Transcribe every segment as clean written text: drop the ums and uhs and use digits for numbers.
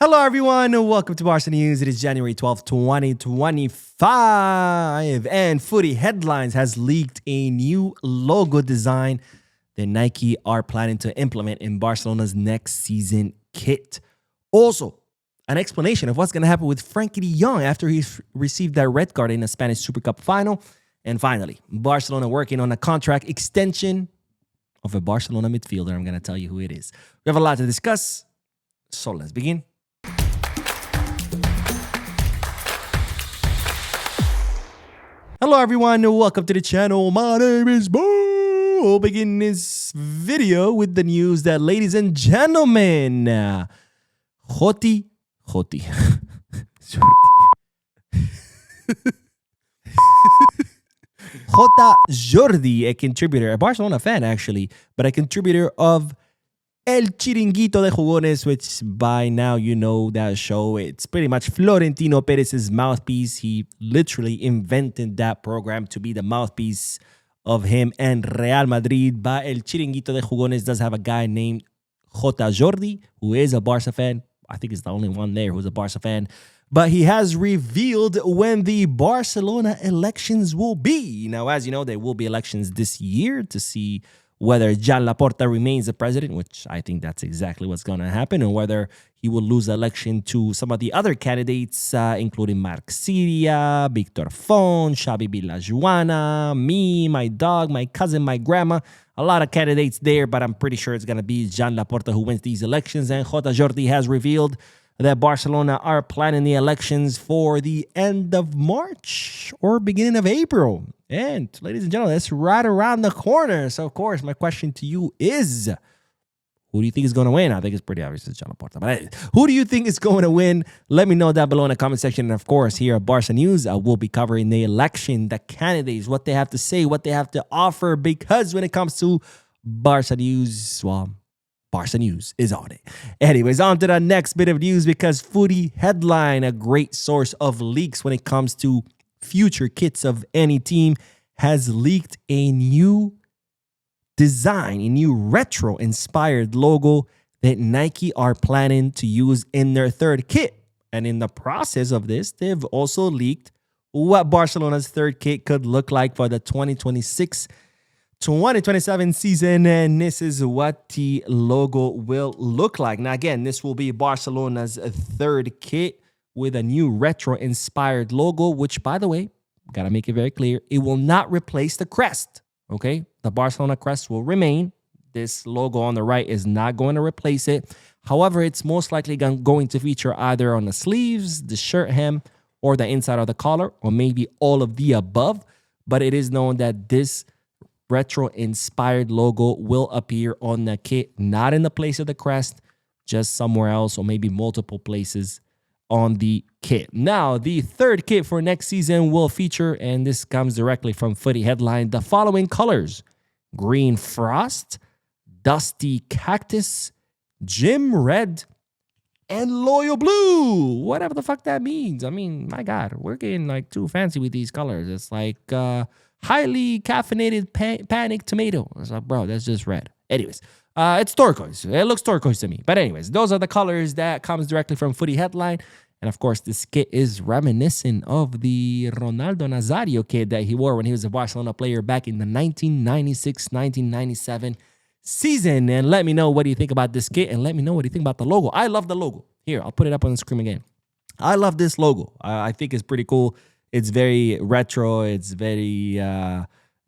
Hello, everyone, and welcome to Barca News. It is January 12th, 2025, and Footy Headlines has leaked a new logo design that Nike are planning to implement in Barcelona's next season kit. Also, an explanation of what's going to happen with Frenkie de Jong after he's received that red card in the Spanish Super Cup final. And finally, Barcelona working on a contract extension of a Barcelona midfielder. I'm going to tell you who it is. We have a lot to discuss, so let's begin. Hello, everyone, and welcome to the channel. My name is Bo. We'll begin this video with the news that, ladies and gentlemen, Jota Jordi, a contributor, a Barcelona fan actually, but a contributor of El Chiringuito de Jugones, which by now you know that show. It's pretty much Florentino Perez's mouthpiece. He literally invented that program to be the mouthpiece of him and Real Madrid. But El Chiringuito de Jugones does have a guy named Jota Jordi, who is a Barca fan. I think he's the only one there who's a Barca fan. But he has revealed when the Barcelona elections will be. Now, as you know, there will be elections this year to see whether Joan Laporta remains the president, which I think that's exactly what's going to happen, or whether he will lose the election to some of the other candidates, including Marc Siria, Victor Font, Xavi Villajuana, me, my dog, my cousin, my grandma. A lot of candidates there, but I'm pretty sure it's going to be Joan Laporta who wins these elections. And Jota Jordi has revealed that Barcelona are planning the elections for the end of March or beginning of April. And ladies and gentlemen, that's right around the corner. So, of course, my question to you is, who do you think is going to win? I think it's pretty obvious it's Joan Laporta. But who do you think is going to win? Let me know down below in the comment section. And, of course, here at Barca News, I will be covering the election, the candidates, what they have to say, what they have to offer. Because when it comes to Barca News, well, Barca News is on it. Anyways, on to the next bit of news, because Footy Headline, a great source of leaks when it comes to future kits of any team, has leaked a new design, a new retro-inspired logo that Nike are planning to use in their third kit. And in the process of this, they've also leaked what Barcelona's third kit could look like for the 2026-2027 season, and this is what the logo will look like. Now, again, this will be Barcelona's third kit with a new retro-inspired logo, which, by the way, gotta make it very clear, it will not replace the crest, okay? The Barcelona crest will remain. This logo on the right is not going to replace it. However, it's most likely going to feature either on the sleeves, the shirt hem, or the inside of the collar, or maybe all of the above. But it is known that this retro-inspired logo will appear on the kit, not in the place of the crest, just somewhere else, or maybe multiple places on the kit. Now, the third kit for next season will feature, and this comes directly from Footy Headline, the following colors: green frost, dusty cactus, gym red, and loyal blue. Whatever the fuck that means. I mean, my God, we're getting like too fancy with these colors. It's like highly caffeinated panic tomato. It's like, bro, that's just red. Anyways, it's turquoise. It looks turquoise to me. But anyways, those are the colors that comes directly from Footy Headline. And of course, this kit is reminiscent of the Ronaldo Nazario kit that he wore when he was a Barcelona player back in the 1996-1997 season. And let me know what do you think about this kit, and let me know what you think about the logo. I love the logo. Here, I'll put it up on the screen again. I love this logo. I think it's pretty cool. It's very retro. It's very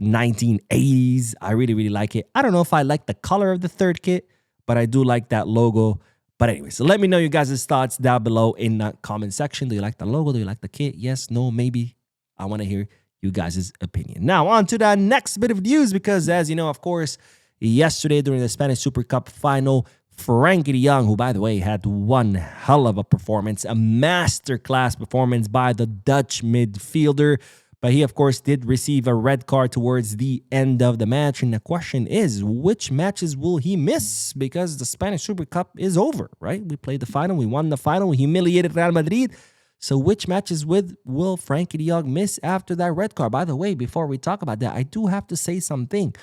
1980s. I really, really like it. I don't know if I like the color of the third kit, but I do like that logo. But anyway, so let me know your guys' thoughts down below in the comment section. Do you like the logo? Do you like the kit? Yes, no, maybe. I want to hear you guys' opinion. Now, on to the next bit of news, because as you know, of course, yesterday during the Spanish Super Cup final, Frenkie de Jong, who, by the way, had one hell of a performance, a masterclass performance by the Dutch midfielder. But he, of course, did receive a red card towards the end of the match. And the question is, which matches will he miss? Because the Spanish Super Cup is over, right? We played the final. We won the final. We humiliated Real Madrid. So which matches will Frenkie de Jong miss after that red card? By the way, before we talk about that, I do have to say something.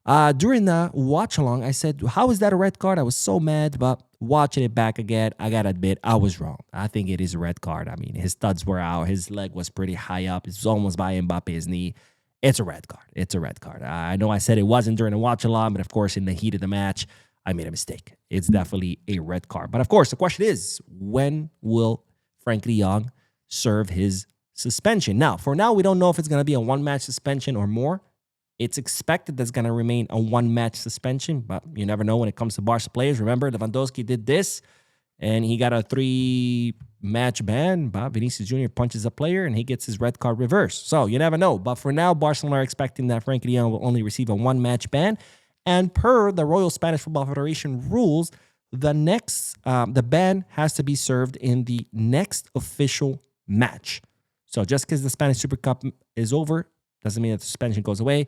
During the watch along, I said, how is that a red card? I was so mad, but watching it back again, I gotta admit, I was wrong. I think it is a red card. I mean, his studs were out, his leg was pretty high up, it was almost by Mbappe's knee. It's a red card. It's a red card. I know I said it wasn't during the watch along, but of course, in the heat of the match, I made a mistake. It's definitely a red card. But of course, the question is, when will Frenkie de Jong serve his suspension? Now, for now, we don't know if it's going to be a one-match suspension or more. It's expected that's going to remain a one-match suspension, but you never know when it comes to Barca players. Remember, Lewandowski did this, and he got a 3-match ban. But Vinicius Jr. punches a player, and he gets his red card reversed. So you never know. But for now, Barcelona are expecting that Frenkie de Jong will only receive a one-match ban. And per the Royal Spanish Football Federation rules, the ban has to be served in the next official match. So just because the Spanish Super Cup is over doesn't mean that the suspension goes away.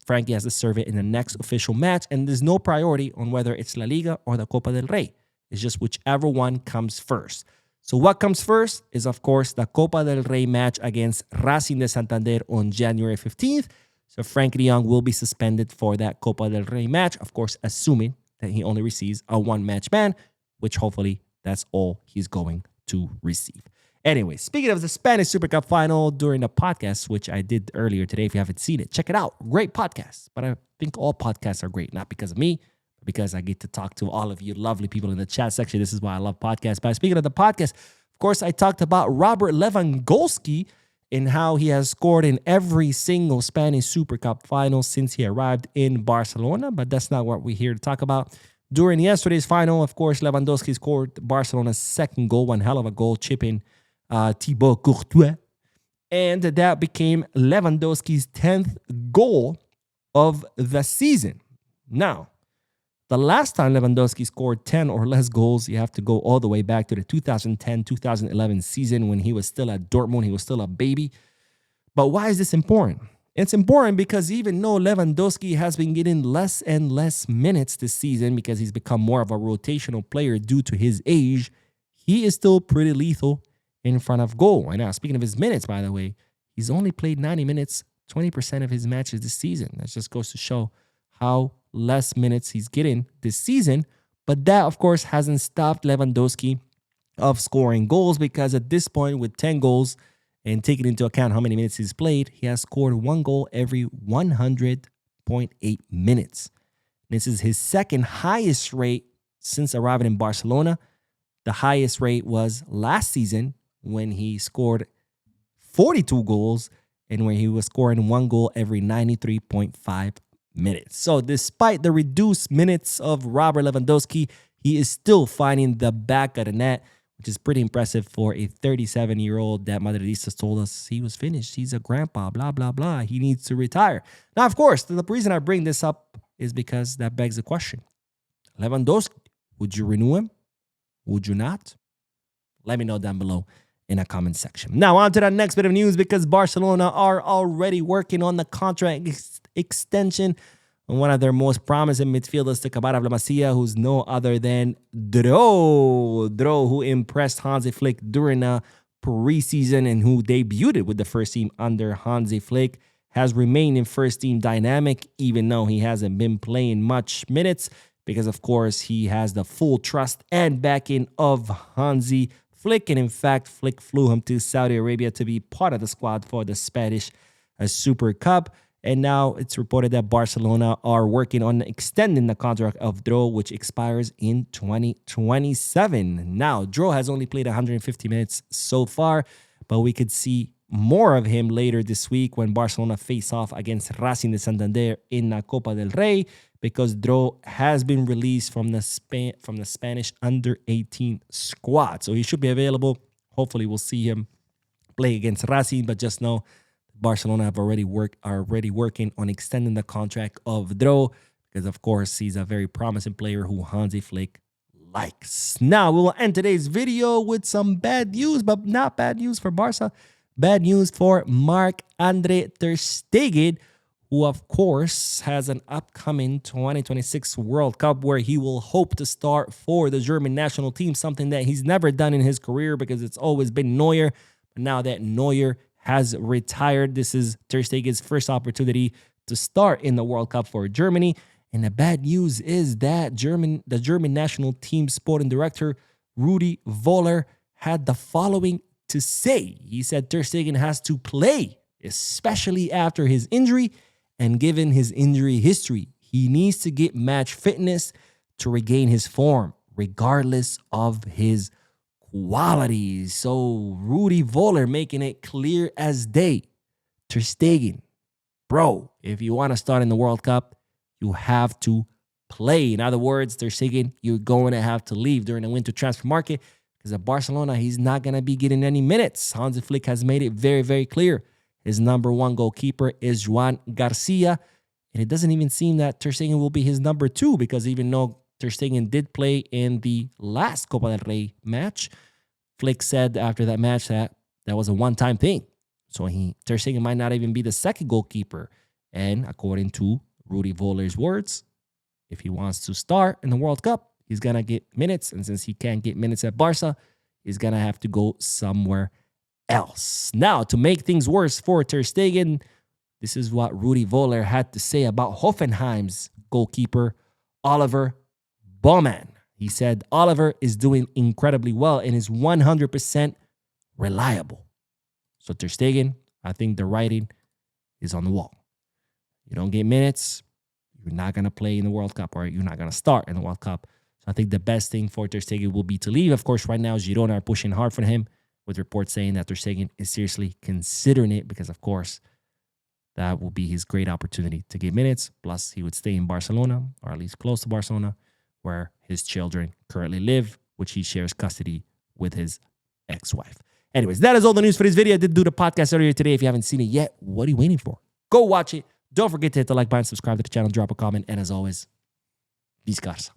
Frankie has to serve it in the next official match, and there's no priority on whether it's La Liga or the Copa del Rey. It's just whichever one comes first. So what comes first is, of course, the Copa del Rey match against Racing de Santander on January 15th. So Frenkie de Jong will be suspended for that Copa del Rey match, of course, assuming that he only receives a one-match ban, which hopefully that's all he's going to receive. Anyway, speaking of the Spanish Super Cup final during the podcast, which I did earlier today, if you haven't seen it, check it out. Great podcast. But I think all podcasts are great, not because of me, but because I get to talk to all of you lovely people in the chat section. This is why I love podcasts. But speaking of the podcast, of course, I talked about Robert Lewandowski and how he has scored in every single Spanish Super Cup final since he arrived in Barcelona. But that's not what we're here to talk about. During yesterday's final, of course, Lewandowski scored Barcelona's second goal, one hell of a goal, chipping Thibaut Courtois. And that became Lewandowski's 10th goal of the season. Now, the last time Lewandowski scored 10 or less goals, you have to go all the way back to the 2010-2011 season when he was still at Dortmund. He was still a baby. But why is this important? It's important because even though Lewandowski has been getting less and less minutes this season because he's become more of a rotational player due to his age, he is still pretty lethal in front of goal. And now, speaking of his minutes, by the way, he's only played 90 minutes, 20% of his matches this season. That just goes to show how less minutes he's getting this season. But that, of course, hasn't stopped Lewandowski of scoring goals because at this point, with 10 goals and taking into account how many minutes he's played, he has scored 1 goal every 100.8 minutes. This is his second highest rate since arriving in Barcelona. The highest rate was last season when he scored 42 goals and when he was scoring 1 goal every 93.5 minutes. So despite the reduced minutes of Robert Lewandowski, he is still finding the back of the net, which is pretty impressive for a 37-year-old that Madridistas told us he was finished. He's a grandpa, blah, blah, blah. He needs to retire. Now, of course, the reason I bring this up is because that begs the question. Lewandowski, would you renew him? Would you not? Let me know down below in a comment section. Now, on to the next bit of news because Barcelona are already working on the contract extension on one of their most promising midfielders to acabar la Masia, who's no other than Dro, who impressed Hansi Flick during a preseason and who debuted with the first team under Hansi Flick, has remained in first team dynamic even though he hasn't been playing much minutes because, of course, he has the full trust and backing of Hansi Flick. And in fact, Flick flew him to Saudi Arabia to be part of the squad for the Spanish Super Cup. And now it's reported that Barcelona are working on extending the contract of Dro, which expires in 2027. Now, Dro has only played 150 minutes so far, but we could see more of him later this week when Barcelona face off against Racing de Santander in la Copa del Rey, because Dro has been released from the Spanish under-18 squad. So he should be available. Hopefully we'll see him play against Racing, but just know Barcelona are already working on extending the contract of Dro because, of course, he's a very promising player who Hansi Flick likes. Now, we will end today's video with some bad news, but not bad news for Barca. Bad news for Marc-Andre Ter Stegen, who, of course, has an upcoming 2026 World Cup where he will hope to start for the German national team, something that he's never done in his career because it's always been Neuer. But now that Neuer has retired, this is Ter Stegen's first opportunity to start in the World Cup for Germany. And the bad news is that the German national team sporting director, Rudi Völler, had the following to say. He said Ter Stegen has to play, especially after his injury. And given his injury history, he needs to get match fitness to regain his form, regardless of his qualities. So Rudi Völler making it clear as day. Ter Stegen, bro, if you want to start in the World Cup, you have to play. In other words, Ter Stegen, you're going to have to leave during the winter transfer market because at Barcelona, he's not going to be getting any minutes. Hansi Flick has made it very, very clear. His number one goalkeeper is Joan Garcia. And it doesn't even seem that Ter Stegen will be his number two because even though Ter Stegen did play in the last Copa del Rey match, Flick said after that match that was a one-time thing. So Ter Stegen might not even be the second goalkeeper. And according to Rudi Völler's words, if he wants to start in the World Cup, he's going to get minutes. And since he can't get minutes at Barca, he's going to have to go somewhere else. Now, to make things worse for Ter Stegen, this is what Rudi Völler had to say about Hoffenheim's goalkeeper, Oliver Baumann. He said, Oliver is doing incredibly well and is 100% reliable. So Ter Stegen, I think the writing is on the wall. You don't get minutes, you're not going to play in the World Cup, or you're not going to start in the World Cup. So I think the best thing for Ter Stegen will be to leave. Of course, right now, Girona are pushing hard for him, with reports saying that Ter Stegen is seriously considering it because, of course, that will be his great opportunity to get minutes. Plus, he would stay in Barcelona, or at least close to Barcelona, where his children currently live, which he shares custody with his ex-wife. Anyways, that is all the news for this video. I did do the podcast earlier today. If you haven't seen it yet, what are you waiting for? Go watch it. Don't forget to hit the like button, subscribe to the channel, drop a comment, and as always, Viscarsa.